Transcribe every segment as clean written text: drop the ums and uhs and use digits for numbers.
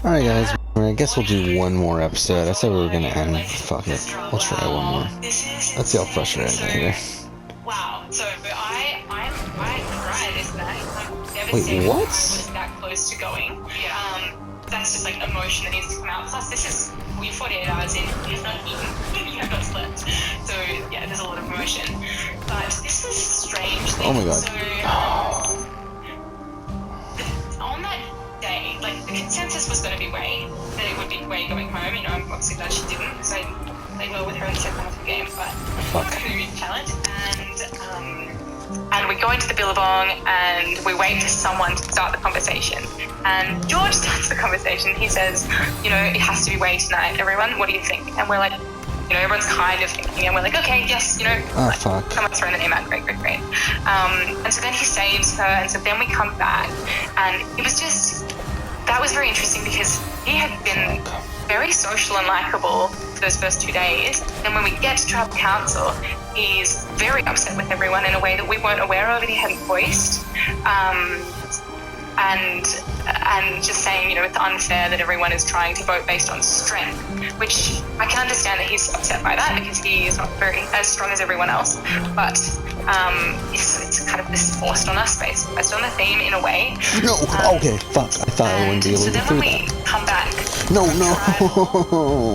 Alright guys, I guess we'll do one more episode. I said we were gonna end. Fuck it. We'll try one more. Let's see how frustrated I get here. Wow, so I cried this night. I'm Wait, devastated what? I was that close to going. That's just like emotion that needs to come out. Plus this is, we're 48 hours in, you've not eaten, you have not slept. So yeah, there's a lot of emotion. But this was strange. Oh my god. So, on that day, like the consensus was going to be Ray, that it would be Ray going home. You know, I'm obviously glad she didn't, because I played well with her in the second half of the game. But Fuck. who talent, and we go into the Billabong and we wait for someone to start the conversation. And George starts the conversation. He says, you know, it has to be Ray tonight. Everyone, what do you think? And we're like, you know, everyone's kind of thinking, and we're like, okay, yes, you know, fuck. someone's throwing the name out, great. And so then he saves her, and so then we come back, and it was just, that was very interesting because he had been very social and likable for those first 2 days. And when we get to tribal council, he's very upset with everyone in a way that we weren't aware of and he hadn't voiced. And just saying, you know, it's unfair that everyone is trying to vote based on strength, which I can understand that he's upset by that because he is not very as strong as everyone else. But it's kind of this forced on us based on the theme in a way. No, okay, fuck. I thought I wouldn't be able to get through that. So then when we come back, No.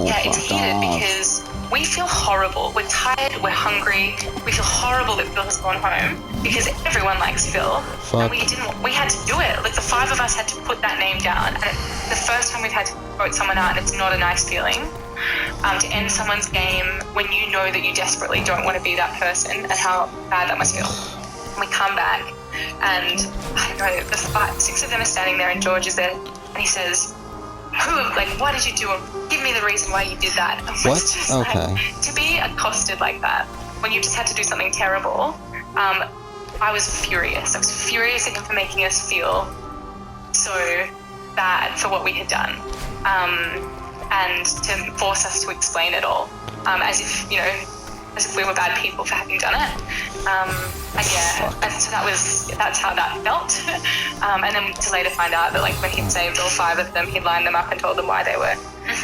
yeah, it's Fuck heated off. because we feel horrible. We're tired, we're hungry, we feel horrible that Phil has gone home because everyone likes Phil. Fuck. And we had to do it. Like the five of us had to put that name down. And the first time we've had to vote someone out, and it's not a nice feeling. To end someone's game when you know that you desperately don't want to be that person and how bad that must feel. And we come back and I don't know, six of them are standing there and George is there and he says, why did you do it? Give me the reason why you did that. And What? it's just Okay. like, to be accosted like that when you just had to do something terrible, I was furious. I was furious at him for making us feel so bad for what we had done. And to force us to explain it all, as if, you know, as if we were bad people for having done it. And so that's how that felt. And then to later find out that, like, when he'd saved all five of them, he'd lined them up and told them why they were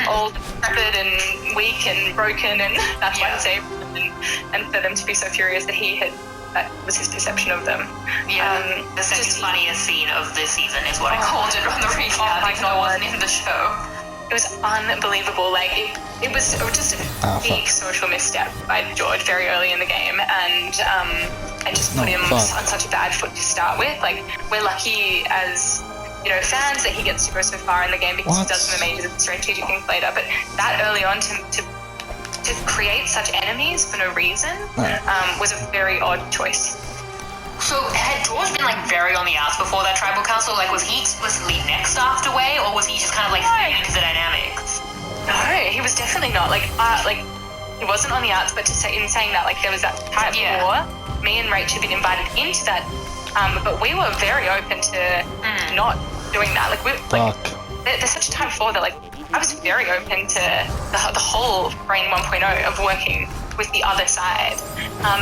all decrepit and weak and broken, and that's why he saved them. And for them to be so furious that was his perception of them. Yeah, the second funniest scene of this season is what I called it on the recap, even though I wasn't in the show. It was unbelievable. Like it was just a big social misstep by George very early in the game, and just put him on such a bad foot to start with. Like, we're lucky as, you know, fans that he gets to go so far in the game because he does some amazing strategic things later. But that early on to create such enemies for no reason was a very odd choice. So had George been like very on the outs before that tribal council? Like, was he explicitly next after Way, or was he just kind of like fitting into the dynamics? No, he was definitely not. Like he wasn't on the outs, but in saying that, like, there was that time before me and Rach had been invited into that, but we were very open to not doing that. Like, there's such a time before that, like, I was very open to the whole Brain 1.0 of working with the other side.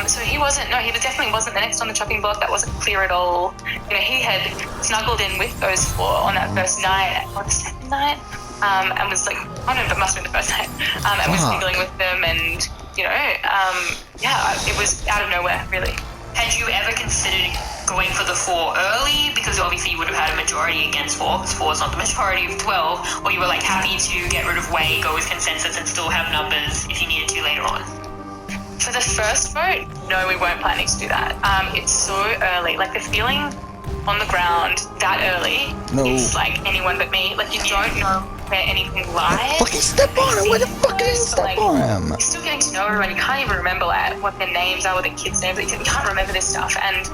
So he definitely wasn't the next on the chopping block. That wasn't clear at all. You know, he had snuggled in with those four on that first night, or the second night, and was like, oh no, but must have been the first night, and was snuggling with them, and, you know, it was out of nowhere, really. Had you ever considered going for the 4 early? Because obviously you would have had a majority against 4, because 4 is not the majority of 12, or you were like happy to get rid of Way, go with consensus, and still have numbers if you needed to later on? For the first vote, no, we weren't planning to do that. It's so early. Like, the feeling on the ground that early, it's like anyone but me. Like, you don't know where anything lies. Fucking step on him! Where the fuck is step on him? You're still getting to know everyone. You can't even remember, like, what their names are, what their kids' names are. You can't remember this stuff. And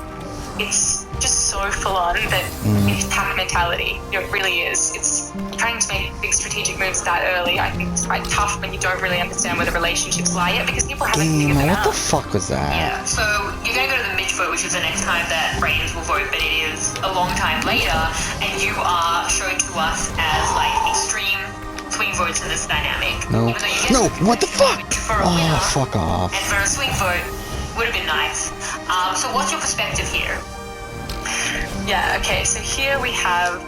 it's just so full on that it's pack mentality. You know, it really is. It's trying to make big strategic moves that early. I think it's quite tough when you don't really understand where the relationships lie yet, because people haven't figured them out. What the fuck was that? Yeah, so you're going to go to the Mitch vote, which is the next time that Brains will vote, but it is a long time later, and you are shown to us as, like, extreme swing votes in this dynamic. No. Even though you get What the fuck? for a winner, Fuck off. and for a swing vote would have been nice. So what's your perspective here? Yeah, okay, so here we have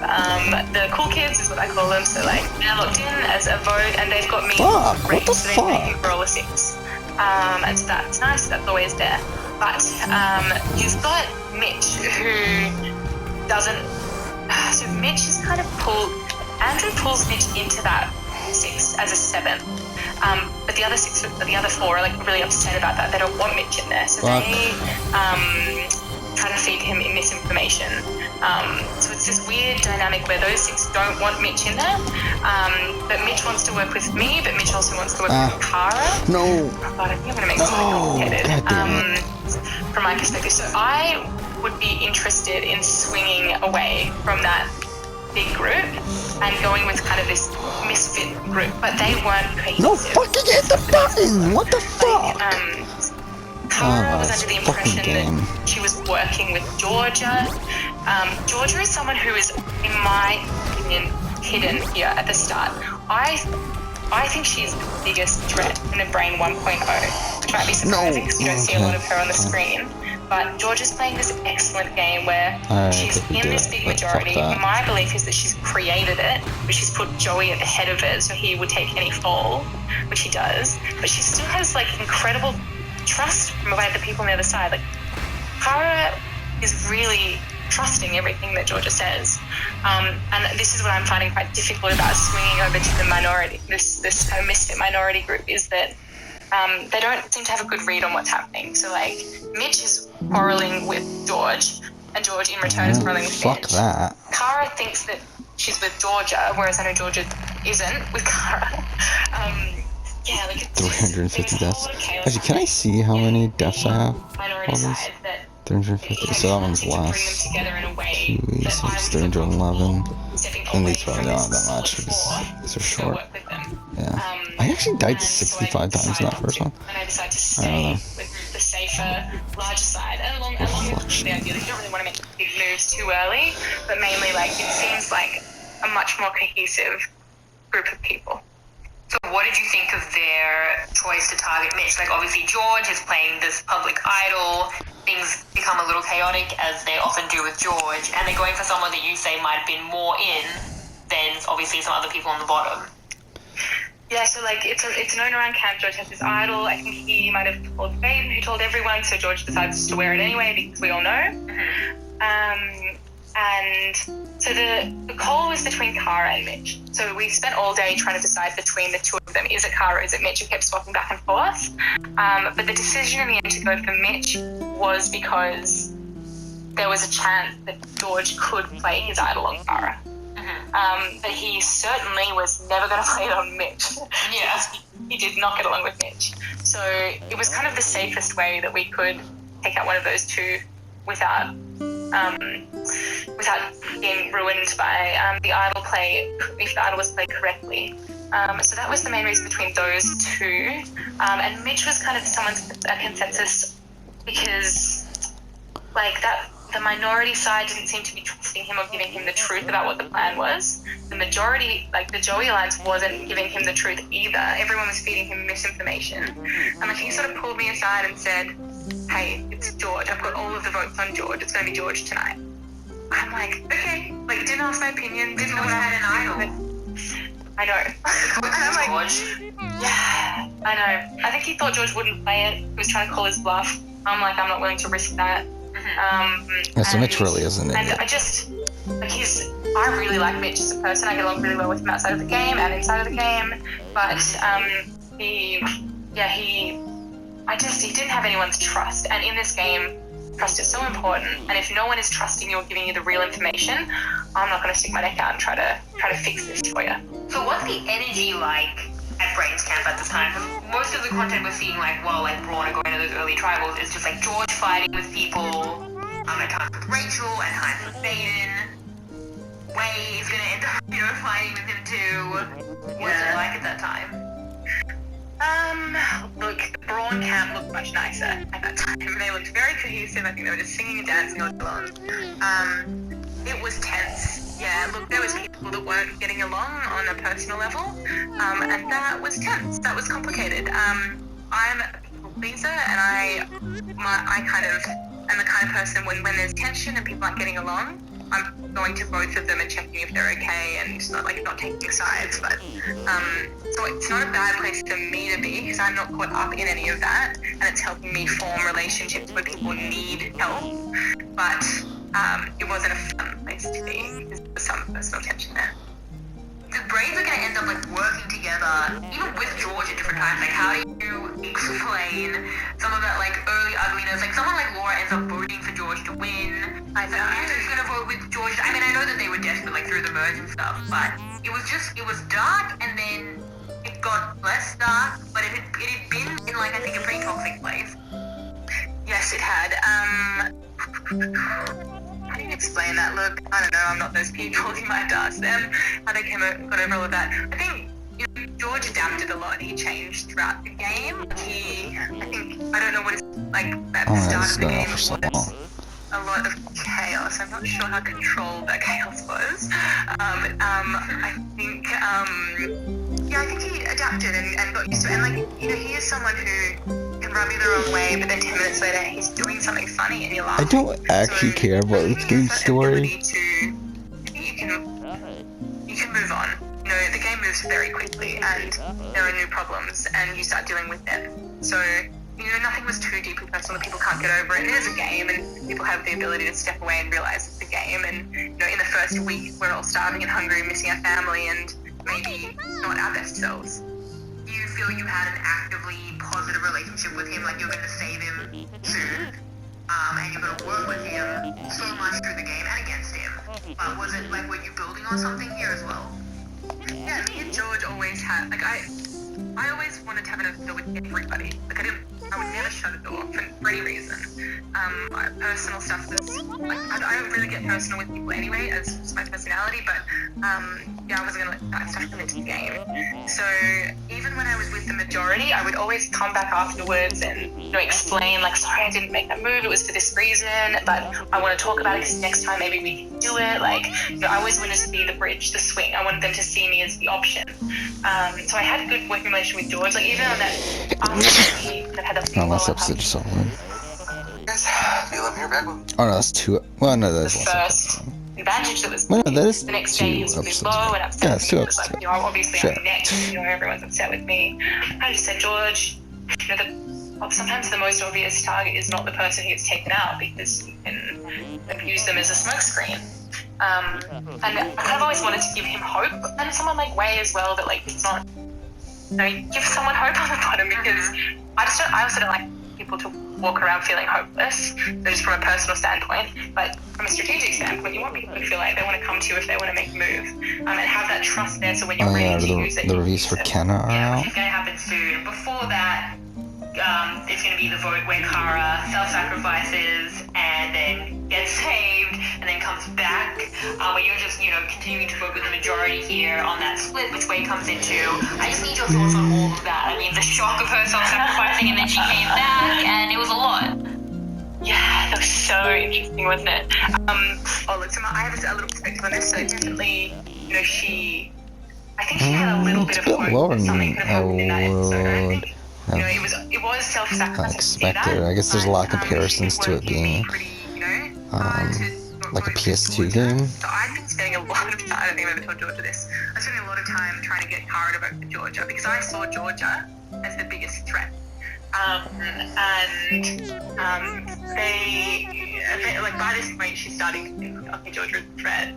the cool kids, is what I call them. So, like, they're locked in as a vote, and they've got me Fuck, for what the so they make me fuck? roll a 6. And so that's nice, that's always there. But you've got Mitch, who doesn't... So Mitch is kind of pulled... Andrew pulls Mitch into that 6 as a 7. But the other 4 are, like, really upset about that. They don't want Mitch in there. So Fuck. they... try to feed him misinformation. So it's this weird dynamic where those 6 don't want Mitch in there, but Mitch wants to work with me, but Mitch also wants to work with Kara. No. Oh God, I think I'm going to make this really No. complicated God damn it. from my perspective. So I would be interested in swinging away from that big group and going with kind of this misfit group, but they weren't cohesive. No fucking hit the button! What the fuck? Kara was this under the fucking impression game. that she was working with Georgia. Georgia is someone who is, in my opinion, hidden here at the start. I think she's the biggest threat in the Brain 1.0, which might be surprising because we don't see a lot of her on the screen. But Georgia's playing this excellent game where she's in this big majority. My belief is that she's created it, but she's put Joey at the head of it so he would take any fall, which he does. But she still has, like, incredible trust from the people on the other side. Like, Kara is really trusting everything that Georgia says, and this is what I'm finding quite difficult about swinging over to the minority, this kind of misfit minority group, is that they don't seem to have a good read on what's happening. So, like, Mitch is quarreling with George, and George in return is quarreling with Fuck Mitch. that. Kara thinks that she's with Georgia, whereas I know Georgia isn't with Kara. Yeah, like, it's 350 deaths. chaos. Actually, can I see how many deaths I have? Minority All these? side that 350. So that one's less. 2 weeks. So it's 311. And these probably don't have that much because these are short. Yeah. I actually died 65 times in that first one. And I decided to I don't know. stay with the safer, larger side. And along with the idea that you don't really want to make big moves too early, but mainly, like, it seems like a much more cohesive group of people. So what did you think of their choice to target Mitch? Like, obviously George is playing this public idol. Things become a little chaotic, as they often do with George, and they're going for someone that you say might have been more in than obviously some other people on the bottom. Yeah, so, like, it's known around camp. George has this idol. I think he might have told Baden, who told everyone, so George decides to wear it anyway because we all know. Mm-hmm. And so the call was between Kara and Mitch. So we spent all day trying to decide between the two of them. Is it Kara? Is it Mitch? We kept swapping back and forth. But the decision in the end to go for Mitch was because there was a chance that George could play his idol on Kara. But he certainly was never going to play it on Mitch. Yeah. He did not get along with Mitch. So it was kind of the safest way that we could take out one of those two without being ruined by the idol play, if the idol was played correctly. So that was the main reason between those two. And Mitch was kind of someone's consensus because, like, that the minority side didn't seem to be trusting him or giving him the truth about what the plan was. The majority, like the Joey Alliance, wasn't giving him the truth either. Everyone was feeding him misinformation. And he sort of pulled me aside and said, hey, it's George. I've got all of the votes on George. It's going to be George tonight. I'm like, okay. Like, didn't ask my opinion. Didn't know what I had an idol. I know. And I'm like, George. yeah, I know. I think he thought George wouldn't play it. He was trying to call his bluff. I'm like, I'm not willing to risk that. Yeah, so Mitch really isn't in And it. I just, like, I really like Mitch as a person. I get along really well with him outside of the game and inside of the game. But he didn't have anyone's trust. And in this game, trust is so important. And if no one is trusting you or giving you the real information, I'm not going to stick my neck out and try to fix this for you. So what's the energy like at Brains Camp at this time? Because most of the content we're seeing, like, well, like Braun and going to those early tribals, is just like George fighting with people, at times with Rachel, at times with Baden. Way is gonna end up, fighting with him too. What's it like at that time? Look, the Braun camp looked much nicer at that time. They looked very cohesive. I think they were just singing and dancing all day long. It was tense. Yeah, look, there was people that weren't getting along on a personal level, and that was tense. That was complicated. I'm a people pleaser, and I kind of am the kind of person when there's tension and people aren't getting along, I'm going to both of them and checking if they're okay and not taking sides. But so it's not a bad place for me to be because I'm not caught up in any of that, and it's helping me form relationships where people need help. But it wasn't a fun place to be. There's some personal tension there. The Braves are going to end up working together, even with George at different times. How do you explain some of that early ugliness? Someone like Laura ends up voting for George to win. I know. Who's going to vote with George? I mean, I know that they were desperate through the merge and stuff, but it was dark, and then it got less dark, but it had been in I think a pretty toxic place. Yes, it had. How do you explain that? Look, I don't know, I'm not those people. You might have to ask them how they got over all of that. I think George adapted a lot. He changed throughout the game. I don't know what it's at the start of the game. It was a lot of chaos. I'm not sure how controlled that chaos was. I think he adapted and got used to it. And he is someone who can rub you the wrong way, but then 10 minutes later he's doing something funny and you laugh. I don't actually care about the game story. You can move on. The game moves very quickly and there are new problems and you start dealing with them. So, nothing was too deeply personal. People can't get over it. It is a game and people have the ability to step away and realize it's a game. And, in the first week we're all starving and hungry, missing our family and maybe not our best selves. Do you feel you had an actively positive relationship with him, you're going to save him soon, and you're going to work with him so much through the game and against him? Was it were you building on something here as well? Yeah, me and George always had, I always wanted to have an affair with everybody. I would never shut a door for any reason. Personal stuff was, I don't really get personal with people anyway, as it's my personality, but, I wasn't going to let that stuff come into the game. So, even when I was with the majority, I would always come back afterwards and, explain, sorry, I didn't make that move, it was for this reason, but I want to talk about it because next time maybe we can do it. I always wanted to be the bridge, the swing. I wanted them to see me as the option. So I had a good working relation with George, even on that, after we had that No, last episode just all in. Guys, feel I'm here back with. Oh no, that's two. Well, no, that's the last first episode. advantage that was Well, no, that is the next 2 day he was really episodes low back. and upset. Yeah, it's 2 It was episodes. obviously Sure. I'm next, everyone's upset with me. I just said, George, sometimes the most obvious target is not the person who gets taken out because you can use them as a smokescreen. And I kind of always wanted to give him hope, and someone like Wei as well, that it's not, give someone hope on the bottom, because I also don't like people to walk around feeling hopeless. So just from a personal standpoint, but from a strategic standpoint, you want people to feel like they want to come to you if they want to make a move, and have that trust there. So when you're ready to use it, the reviews for Kenna are out. It's going to happen soon. Before that, it's going to be the vote where Kara self-sacrifices and then gets saved and then comes back, where you're just, continuing to vote with the majority here on that split, which Wei comes into. I just need your thoughts on all of that. I mean, the shock of her self-sacrificing and then she came back, and it was a lot. Yeah, that was so interesting, wasn't it? So I have a little perspective on this. So definitely, I think she had a little bit of It's a bit lower hope that something than could have happened in that episode. I think, I it was self-sacrifice. expected. I guess there's a lot of comparisons to it being like a PS2 game. So I've been spending a lot of time, I don't think I've ever told Georgia this, I'm spending a lot of time trying to get Kara to vote for Georgia because I saw Georgia as the biggest threat. They by this point she's starting to think, okay, Georgia is a threat,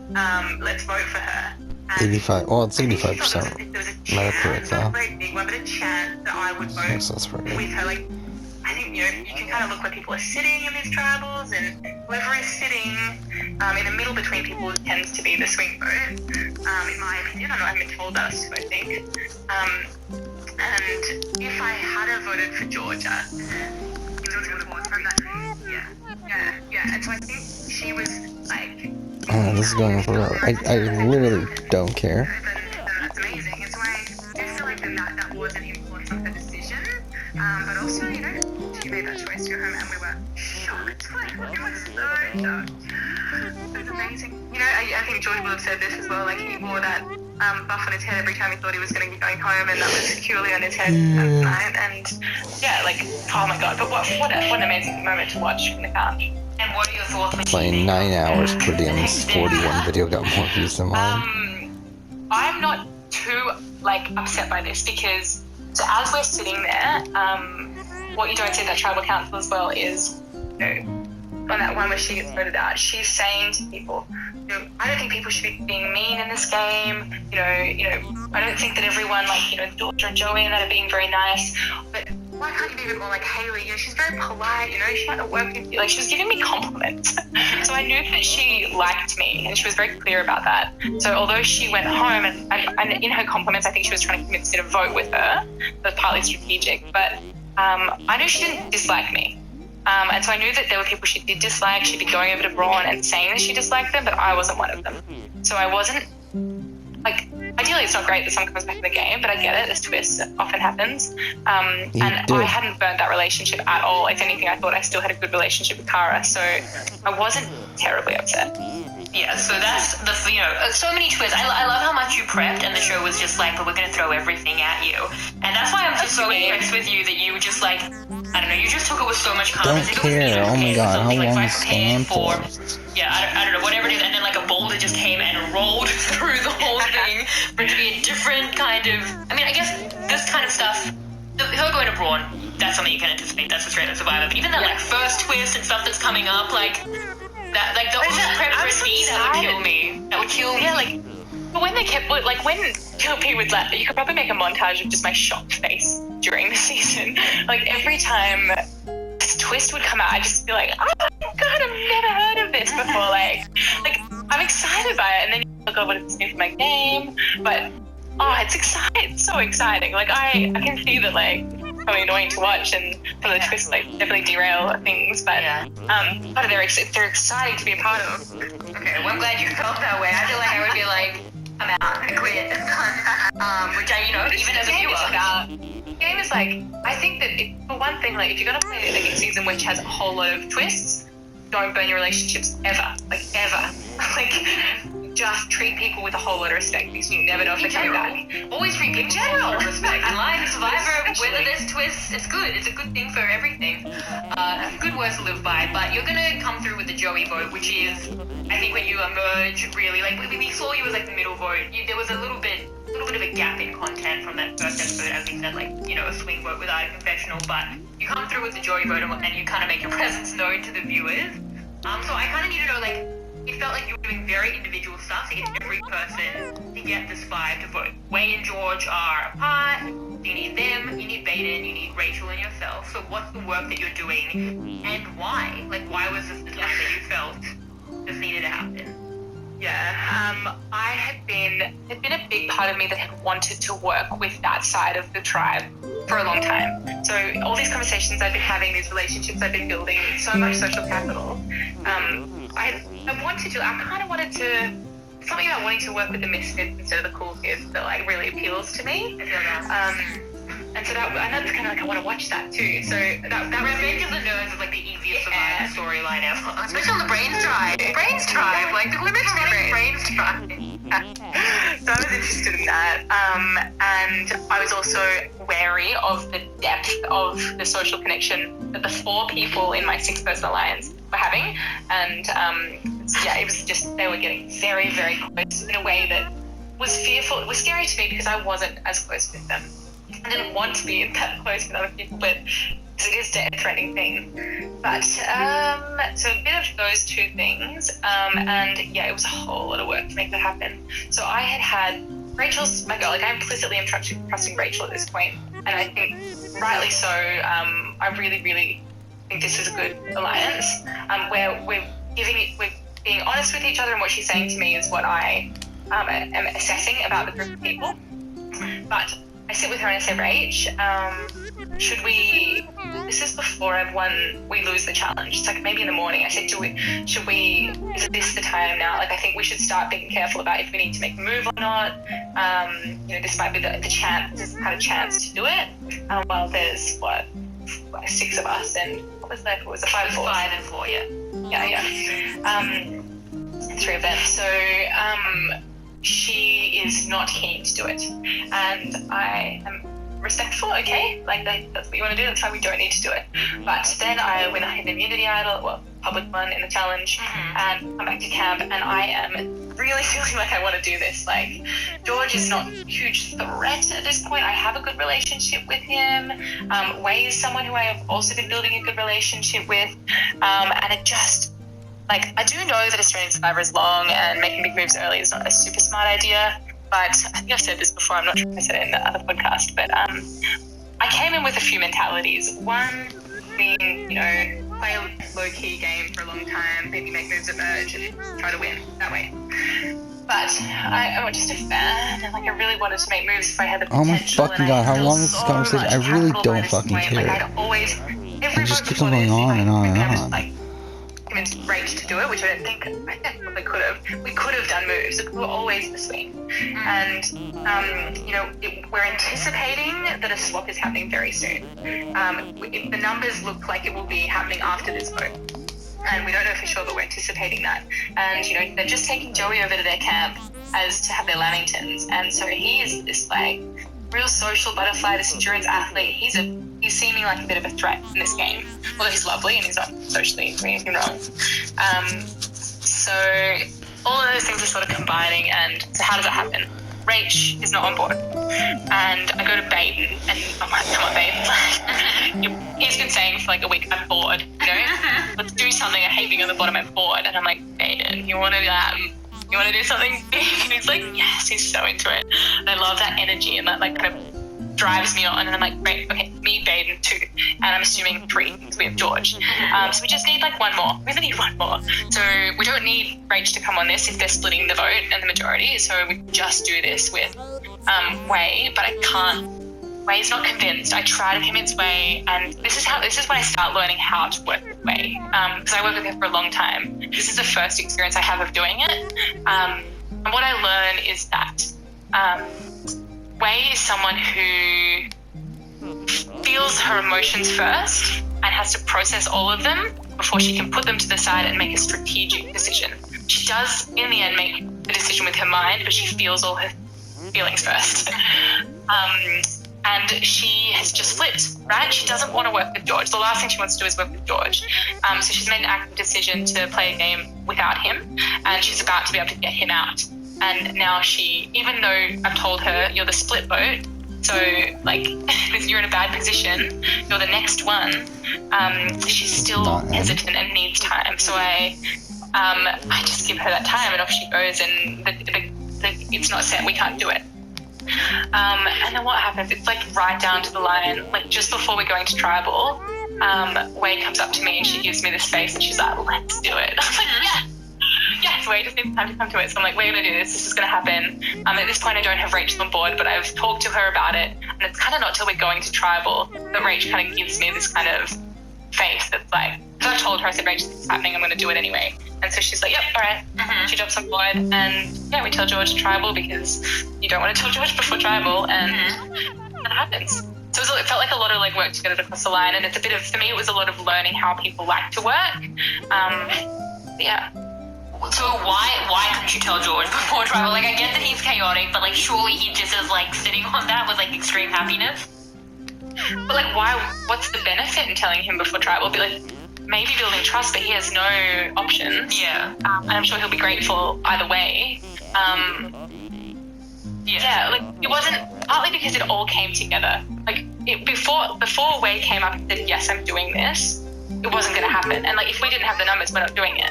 let's vote for her. 85. Well, it's 85%. There was a Metacritic, chance, not though. a very big one, but a chance that I would vote So that's pretty with good. her. I think, you can kind of look where people are sitting in these tribals, and whoever is sitting in the middle between people tends to be the swing vote, in my opinion. I haven't been told us, I think. And if I had voted for Georgia, yeah. And so I think she was Oh, this is going forever. I literally don't care. then that's amazing. And so I feel like that was an influence on her decision. But also, she made that choice to go home and we were shocked. We were so shocked. It was amazing. I think George would have said this as well. He wore that buff on his head every time he thought he was going to be going home, and that was securely on his head that night. And oh my god! But what an amazing moment to watch from the couch. And what are your thoughts when Playing 9 hours per DM's 41 video got more views than mine. I'm not too upset by this because so as we're sitting there, what you don't see at that tribal council as well is, on that one where she gets voted out, she's saying to people, I don't think people should be being mean in this game. I don't think that everyone Georgia and Joey and that are being very nice, but why can't you be a bit more like Haley? She's very polite. She might not work with you. She was giving me compliments, so I knew that she liked me, and she was very clear about that. So although she went home and in her compliments, I think she was trying to convince me to vote with her. That was partly strategic, but I knew she didn't dislike me. And so I knew that there were people she did dislike. She'd be going over to Braun and saying that she disliked them, but I wasn't one of them. So I wasn't, ideally it's not great that someone comes back in the game, but I get it, this twist often happens. And I hadn't burnt that relationship at all. If anything, I thought I still had a good relationship with Kara, so I wasn't terribly upset. Yeah, so that's so many twists. I love how much you prepped, and the show was just like, but we're going to throw everything at you. And that's why I'm just so impressed with you that you just I don't know, you just took it with so much confidence. Don't care, oh my god, how long is this going for? Yeah, I don't know, whatever it is, and then a boulder just came and rolled through the whole thing for it to be a different kind of, I guess this kind of stuff, her going to Braun, that's something you can anticipate, that's a straight up Survivor, but even that first twist and stuff that's coming up, the prep for me, that would kill me. That would kill me. Yeah, but when they kept, when PLP would you could probably make a montage of just my shocked face during the season. Every time this twist would come out, I'd just be like, oh my god, I've never heard of this before. I'm excited by it, and then you look over what's new for my game, but it's exciting. It's so exciting. I can see that probably annoying to watch, and some of the twists definitely derail things, but they're exciting to be a part of. Okay, well I'm glad you felt that way. I feel like I would be like, I'm out, I quit, I'm done. Which even as a viewer. The game is I think that for one thing, if you're gonna play a season which has a whole lot of twists, don't burn your relationships ever. Just treat people with a whole lot of respect because you never know if they're coming back. Always treat people with respect. In life, Survivor, whether there's twists, it's good. It's a good thing for everything. Good words to live by. But you're gonna come through with the Joey vote, which is, I think, when you emerge really. We saw you as the middle vote. There was a little bit of a gap in content from that first episode, as we said, a swing vote without a confessional. But you come through with the Joey vote, and you kind of make your presence known to the viewers. So I kind of need to know it felt like you were doing very individual stuff to get every person to get this 5 to vote. Wei and George are apart, you need them, you need Baden, you need Rachel and yourself. So what's the work that you're doing, and why? Why was this the time that you felt this needed to happen? Yeah, had been a big part of me that had wanted to work with that side of the tribe for a long time. So all these conversations I've been having, these relationships I've been building, so much social capital, I wanted to, I kind of wanted to, something about wanting to work with the misfits instead of the cool kids that really appeals to me. And so that's kind of I want to watch that too. So that Revenge of the Nerds is the easiest Survivor storyline ever. Especially on the Brains Tribe. Brains Tribe, the women's Brains Tribe. So I was interested in that. And I was also wary of the depth of the social connection that the 4 people in my 6-person alliance were having. And it was just, they were getting very, very close in a way that was fearful. It was scary to me because I wasn't as close with them. I didn't want to be that close with other people, but it is a death-threatening thing. But, so a bit of those 2 things, and it was a whole lot of work to make that happen. So I had Rachel's my girl, I implicitly am trusting Rachel at this point, and I think rightly so. I really, really think this is a good alliance, where we're being honest with each other, and what she's saying to me is what I am assessing about the group of people. But I sit with her and I say, Rach, should we, this is before we lose the challenge. It's maybe in the morning. I said, is this the time now? I think we should start being careful about if we need to make a move or not. This might be the chance, this kind of chance to do it. Well, there's 6 of us, and what was that? It was a 5 and 4. 5 and 4, yeah. Yeah. 3 of them. So, she is not keen to do it, and I am respectful. Okay, that's what you want to do, that's fine, we don't need to do it. But then when I hit an immunity idol, public one in the challenge, and come back to camp, and I am really feeling like I want to do this. Like, George is not a huge threat at this point. I have a good relationship with him. Wei is someone who I have also been building a good relationship with, and it just, like, I do know that Australian Survivor is long and making big moves early is not a super smart idea, but I think I've said this before, I'm not sure if I said it in the other podcast, but I came in with a few mentalities. One being, you know, play a low-key game for a long time, maybe make moves at merge and try to win that way. But I'm just a fan, and like I really wanted to make moves if I had the potential. Oh my fucking god, how long is this conversation? I really don't fucking care. Like, I'd always, It just keeps on going on and on and on. Like, convinced Rach to do it, which I don't think I probably could have. We could have done moves. We were always the swing. And, you know, we're anticipating that a swap is happening very soon. The numbers look like it will be happening after this vote. And we don't know for sure, but we're anticipating that. And, you know, they're just taking Joey over to their camp as to have their Lamingtons. And so he is this, like, real social butterfly, this endurance athlete. He's seeming like a bit of a threat in this game. Although he's lovely and he's not socially doing anything wrong. So all of those things are sort of combining. And so how does it happen? Rach is not on board. And I go to Baden and I'm like, come on, babe. He's been saying for like a week, I'm bored, you know? Let's do something. I hate being on the bottom, I'm bored. And I'm like, Baden, you want to do something big? And he's like, yes, he's so into it. And I love that energy and that like kind of drives me on. And I'm like, great, okay, me, Baden, 2. And I'm assuming 3 because we have George. So we just need like one more. We really need one more. So we don't need Rach to come on this if they're splitting the vote and the majority. So we just do this with Wei, but I can't. Wei's not convinced. I try to convince Wei, and this is when I start learning how to work with Wei. Because I worked with her for a long time. This is the first experience I have of doing it. And what I learn is that Wei is someone who feels her emotions first and has to process all of them before she can put them to the side and make a strategic decision. She does, in the end, make the decision with her mind, but she feels all her feelings first. And she has just flipped, right? She doesn't want to work with George. The last thing she wants to do is work with George. So she's made an active decision to play a game without him, and she's about to be able to get him out. And now she, even though I've told her, you're the split vote, so like you're in a bad position, you're the next one, she's still hesitant and needs time. So I just give her that time, and off she goes, and it's not set, we can't do it. And then what happens? It's like right down to the line, like just before we're going to tribal, Wei comes up to me and she gives me this face and she's like, let's do it. I was like, yes, Wei just needs time to come to it. So I'm like, we're going to do this. This is going to happen. At this point, I don't have Rach on board, but I've talked to her about it. And it's kind of not till we're going to tribal that Rach kind of gives me this kind of face that's like, because I told her, I said, Rach, this is happening. I'm going to do it anyway. And so she's like, yep, all right. She jumps on board, and yeah, we tell George tribal because you don't want to tell George before tribal, and that happens. So it felt like a lot of like work to get it across the line, and it's a bit of, for me, it was a lot of learning how people like to work. Yeah. So why couldn't you tell George before tribal? Like, I get that he's chaotic, but like surely he just is like sitting on that with like extreme happiness. But like, why? What's the benefit in telling him before tribal? Be like, maybe building trust, but he has no options. Yeah. And I'm sure he'll be grateful either way. Yeah, like it wasn't partly because it all came together. Like before Wei came up and said, yes, I'm doing this, it wasn't going to happen. And like if we didn't have the numbers, we're not doing it.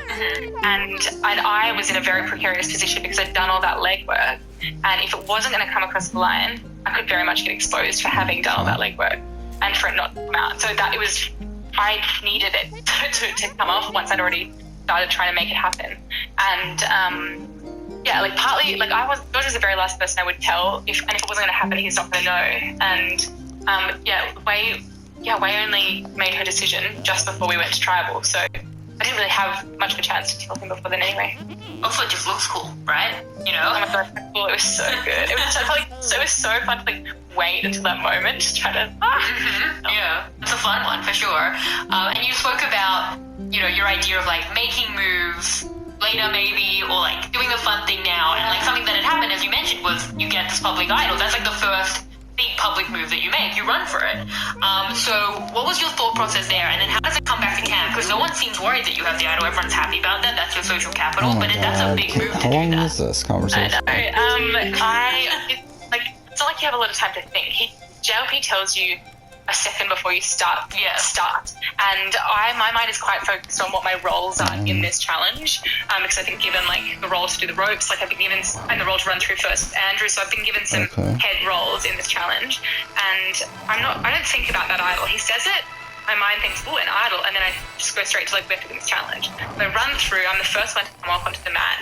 And I was in a very precarious position because I'd done all that legwork. And if it wasn't going to come across the line, I could very much get exposed for having done all that legwork and for it not to come out. So that it was, I needed it to come off once I'd already started trying to make it happen. And yeah, like partly, like George was the very last person I would tell if it wasn't going to happen, he's not going to know. And Wei only made her decision just before we went to tribal, so I didn't really have much of a chance to tell him before then anyway. Also, it just looks cool, right? You know? Oh my god, cool. It was so good. It was so fun to like wait until that moment, just try to. Yeah, it's a fun one for sure. And you spoke about, you know, your idea of like making moves later maybe, or like doing the fun thing now, and like something that had happened, as you mentioned, was you get this public idol. That's like the first big public move that you make. You run for it. So what was your thought process there? And then how does it come back to camp? Because no one seems worried that you have the idol. Everyone's happy about that. That's your social capital. Oh my But that's a god. big move to How do long that. was this conversation? It's not like you have a lot of time to think. JLP tells you a second before you start. And my mind is quite focused on what my roles are in this challenge. Because I've been given like the role to do the ropes, like I've been given and the role to run through first Andrew. So I've been given some head roles in this challenge, and I don't think about that idol. He says it. My mind thinks, oh, an idol, and then I just go straight to like, we have to do this challenge. So I run through, I'm the first one to come off onto the mat.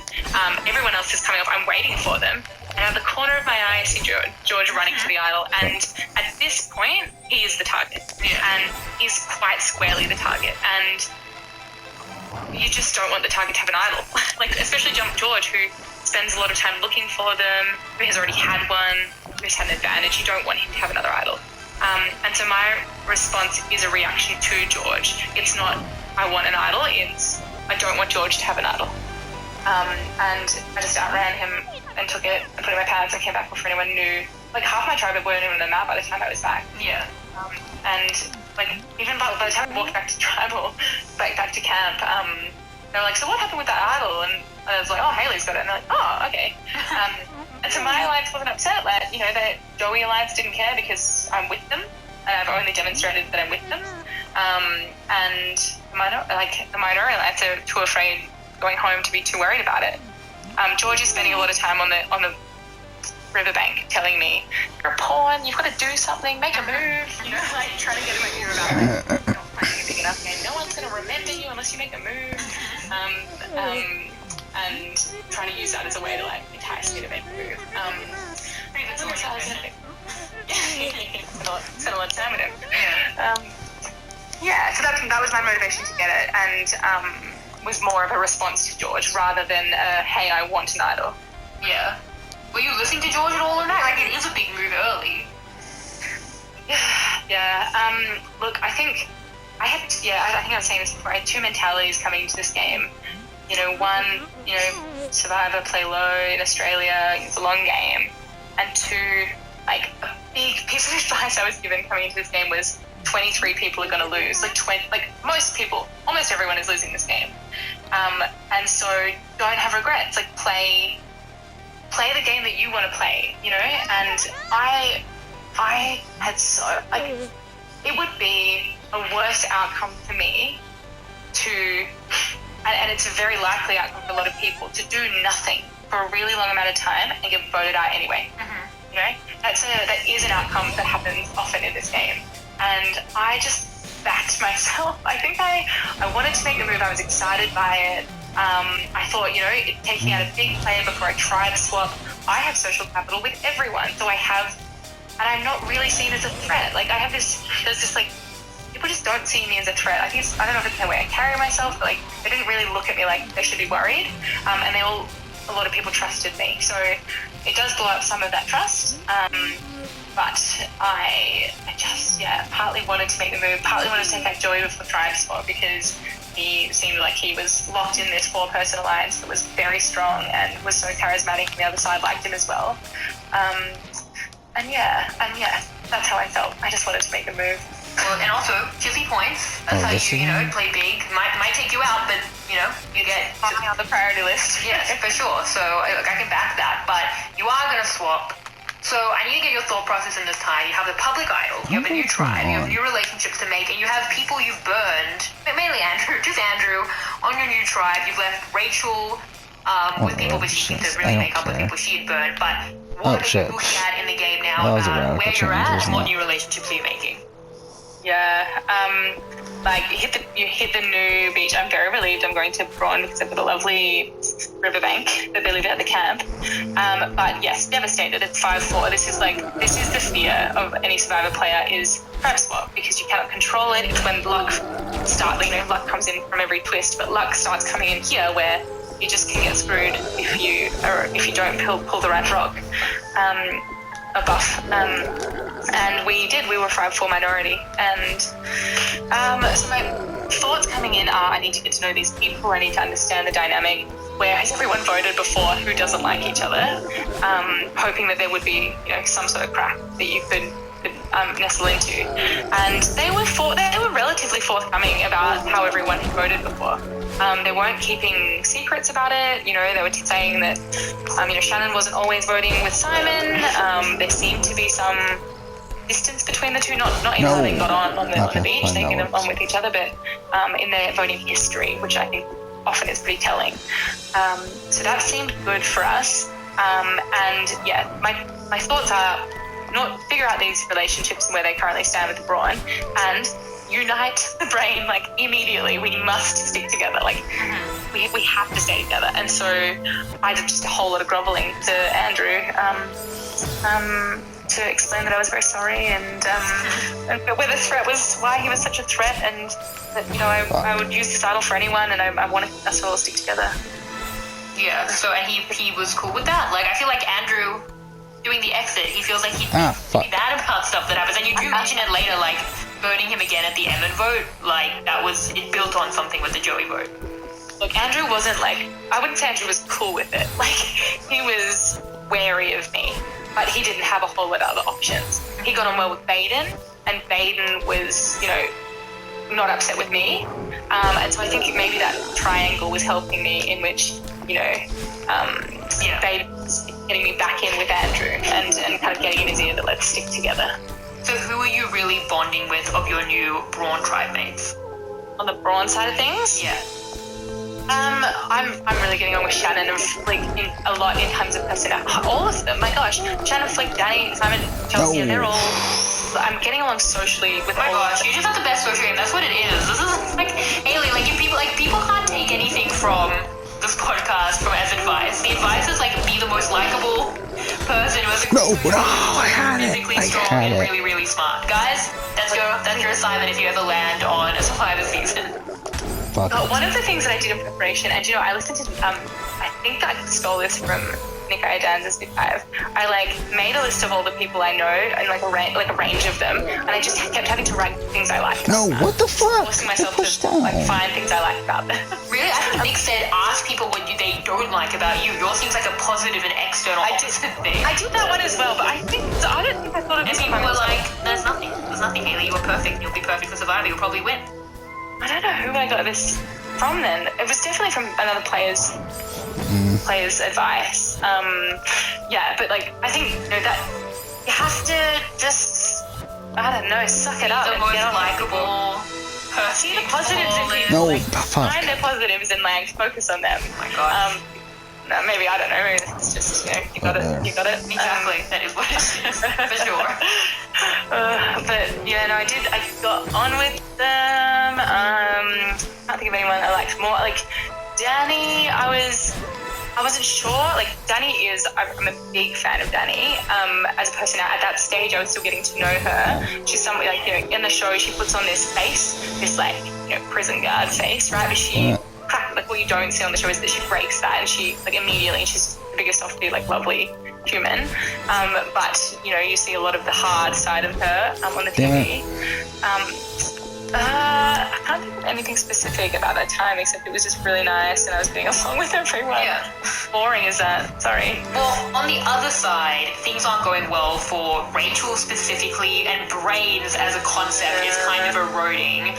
Everyone else is coming up, I'm waiting for them. And at the corner of my eye, I see George running to the idol, and at this point, he is the target. And he's quite squarely the target. And you just don't want the target to have an idol. Like, especially George, who spends a lot of time looking for them, who has already had one, who's had an advantage. You don't want him to have another idol. And so my response is a reaction to George. It's not, I want an idol, it's, I don't want George to have an idol. And I just outran him and took it and put it in my pants and came back before anyone knew. Like, half my tribe weren't even on the map by the time I was back. Yeah. And, like, even by the time I walked back to tribal, back to camp, they were like, so what happened with that idol? And I was like, oh, Haley's got it. And they're like, oh, okay. And so my alliance wasn't upset. Like, you know, the Joey alliance didn't care because I'm with them, and I've only demonstrated that I'm with them. And the minor alliance are too afraid going home to be too worried about it. George is spending a lot of time on the riverbank telling me, you're a pawn, you've got to do something, make a move. You know, like trying to get in my ear about it. You're not playing a big enough game. No one's going to remember you unless you make a move. And trying to use that as a way to like entice me to make a move. That's almost how I said it. Spent a lot of time with him. So that was my motivation to get it, and was more of a response to George rather than hey, I want an idol. Yeah. Were you listening to George at all or not? Like, it is a big move early. Yeah. Look, I think I was saying this before. I had two mentalities coming into this game. You know, one, you know, Survivor, play low in Australia, it's a long game. And two, like, a big piece of advice I was given coming into this game was 23 people are going to lose. Like most people, almost everyone is losing this game. And so don't have regrets. Like, play the game that you want to play, you know? And I had so, like, it would be a worse outcome for me to, and it's a very likely outcome for a lot of people, to do nothing for a really long amount of time and get voted out anyway. You know, that is an outcome that happens often in this game. And I just backed myself. I think I wanted to make the move. I was excited by it. I thought, you know, taking out a big player before I tribe swap, I have social capital with everyone. So I have, and I'm not really seen as a threat. Like, there's this like, people just don't see me as a threat. I don't know if it's the way I carry myself, but like, they didn't really look at me like they should be worried. And a lot of people trusted me. So it does blow up some of that trust. But I just, partly wanted to make the move, partly wanted to take out Joey before tribe spot because he seemed like he was locked in this 4-person alliance that was very strong and was so charismatic, and the other side liked him as well. And that's how I felt. I just wanted to make a move. Well, and also, 50 points. That's how you play big. Might take you out, but, you know, you get on the priority list. Yes, for sure. So I can back that. But you are going to swap. So I need to get your thought process in this time. You have the public idol, you have a new tribe, you have new relationships to make, and you have people you've burned, mainly Andrew, on your new tribe. You've left Rachel with people, but she seemed to really make up with people she had burned. But what are the people she had in the game now about where you're at and what new relationships are you making? You hit the new beach. I'm very relieved I'm going to Braun because I've got a lovely riverbank that they live at the camp. But yes, devastated. It's 5-4. This is the fear of any Survivor player is prep swap because you cannot control it. It's when luck comes in from every twist, but luck starts coming in here where you just can get screwed if you don't pull the right rock. A buff. And we were 5-4 minority. And so my thoughts coming in are, I need to get to know these people, I need to understand the dynamic. where has everyone voted before who doesn't like each other, hoping that there would be, some sort of crack that you could nestle into. And they were relatively forthcoming about how everyone had voted before. They weren't keeping secrets about it. They were saying that Shannon wasn't always voting with Simon. There seemed to be some distance between the two, not in how they got on the beach. They get on with each other, but in their voting history, which I think often is pretty telling. So that seemed good for us. And yeah, my thoughts are not figure out these relationships and where they currently stand with Braun, and unite the brain immediately. We must stick together. We have to stay together. And so I did just a whole lot of groveling to Andrew to explain that I was very sorry and where the threat was, why he was such a threat, and that I would use this idol for anyone, and I wanted us all to stick together. Yeah. So and he was cool with that. I feel like Andrew doing the exit, he feels like he'd be bad about stuff that happens. And you do mention it later, voting him again at the Emmett vote, it built on something with the Joey vote. Look, Andrew wasn't I wouldn't say Andrew was cool with it. He was wary of me, but he didn't have a whole lot of other options. He got on well with Baden, and Baden was, not upset with me. And so I think maybe that triangle was helping me, in which, Baden was getting me back in with Andrew and kind of getting in his ear that let's stick together. So who are you really bonding with of your new Braun tribe mates? On the Braun side of things? Yeah. I'm really getting on with Shannon and Flick a lot in terms of personality. All of them, my gosh. Shannon, Flick, Danny, Simon, Chelsea, they're all... I'm getting along socially with all of them. You just have the best social game. That's what it is. This is Haley, if people can't take anything from this podcast from as advice. The advice is be the most likable person who's physically strong and really, really smart. Guys, that's your assignment if you ever land on a Survivor season. One of the things that I did in preparation, and I listened to, I think I stole this from Nick Iadan's Big Five. I made a list of all the people I know and a range of them, and I just kept having to write things I liked. No, what the fuck? Forcing myself to find things I like about them. Really, I think Nick said ask people what they don't like about you. Yours seems like a positive and external opposite thing. I did that one as well, but I don't think I thought of it. And people were there's nothing, Haley. You were perfect. You'll be perfect for Survivor. You'll probably win. I don't know who I got this from then. It was definitely from another player's advice. But I think that you have to just, I don't know, suck it up. The most likable person. See the positives in people. Find their positives and focus on them. Oh my god. No, maybe, I don't know, maybe it's just, you got it. Exactly, that is what it is, for sure. I got on with them. Can't think of anyone I liked more. Danny, I wasn't sure. Danny I'm a big fan of Danny. As a person at that stage, I was still getting to know her. She's somebody in the show, she puts on this face, this prison guard face, right? But she what you don't see on the show is that she breaks that, and she immediately, she's the biggest soft, lovely human. But you see a lot of the hard side of her on the TV. I can't think of anything specific about that time, except it was just really nice and I was getting along with everyone. Yeah. Boring is that? Sorry. Well, on the other side, things aren't going well for Rachel specifically, and Brains as a concept is kind of eroding.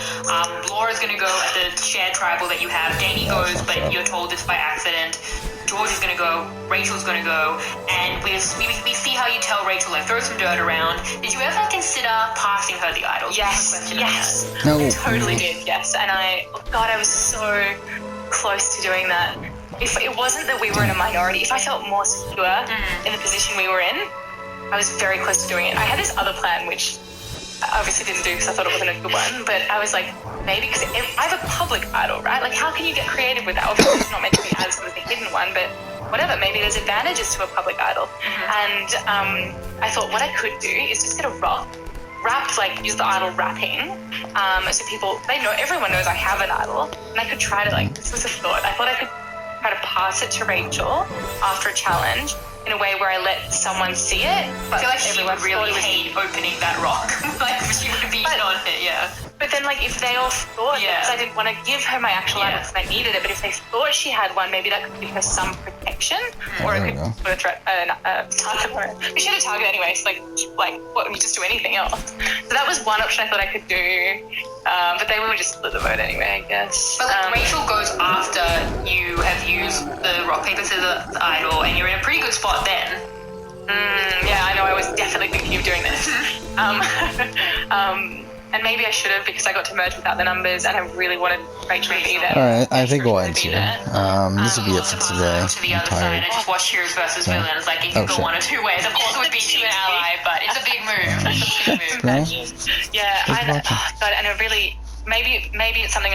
Laura's going to go at the shared tribal that you have. Danny goes, but you're told this by accident. George is going to go, Rachel's going to go, and we see how you tell Rachel, throw some dirt around. Did you ever consider passing her the idol? Yes. No. I totally did, yes. And I was so close to doing that. If it wasn't that we were in a minority, if I felt more secure in the position we were in, I was very close to doing it. I had this other plan, which I obviously didn't do because I thought it wasn't a good one, but I was maybe, because I have a public idol, right? How can you get creative with that? Obviously it's not meant to be as good as a hidden one, but whatever, maybe there's advantages to a public idol. And I thought what I could do is just get a rock wrapped, use the idol wrapping, so people, everyone knows I have an idol, and I could try to, this was a thought, I thought I could try to pass it to Rachel after a challenge, in a way where I let someone see it. I feel like she everyone would really thought it was hate opening that rock. Like, she would be on it, yeah. But then, like, if they all thought, because I didn't want to give her my actual amulet and I needed it, but if they thought she had one, maybe that could give her some protection, or it could put a threat, target on her. We should have target anyway, so like, what, we just do anything else. So that was one option I thought I could do, but they will just split the vote anyway, I guess. But like, Rachel goes after you have used the rock, paper, scissors idol, and you're in a pretty good spot then. Yeah, I know, I was definitely thinking of doing this. And maybe I should have, because I got to merge without the numbers, and I really wanted Rachel to be there. Alright, I think we'll end here. This will be it for today. To the I'm other tired. side and just watch heroes versus villains. Like, it could go one or two ways. Of course, it would be to an ally, but it's a big move. It's a big move. Well, Yeah, Thanks for watching. God, and it really, maybe it's something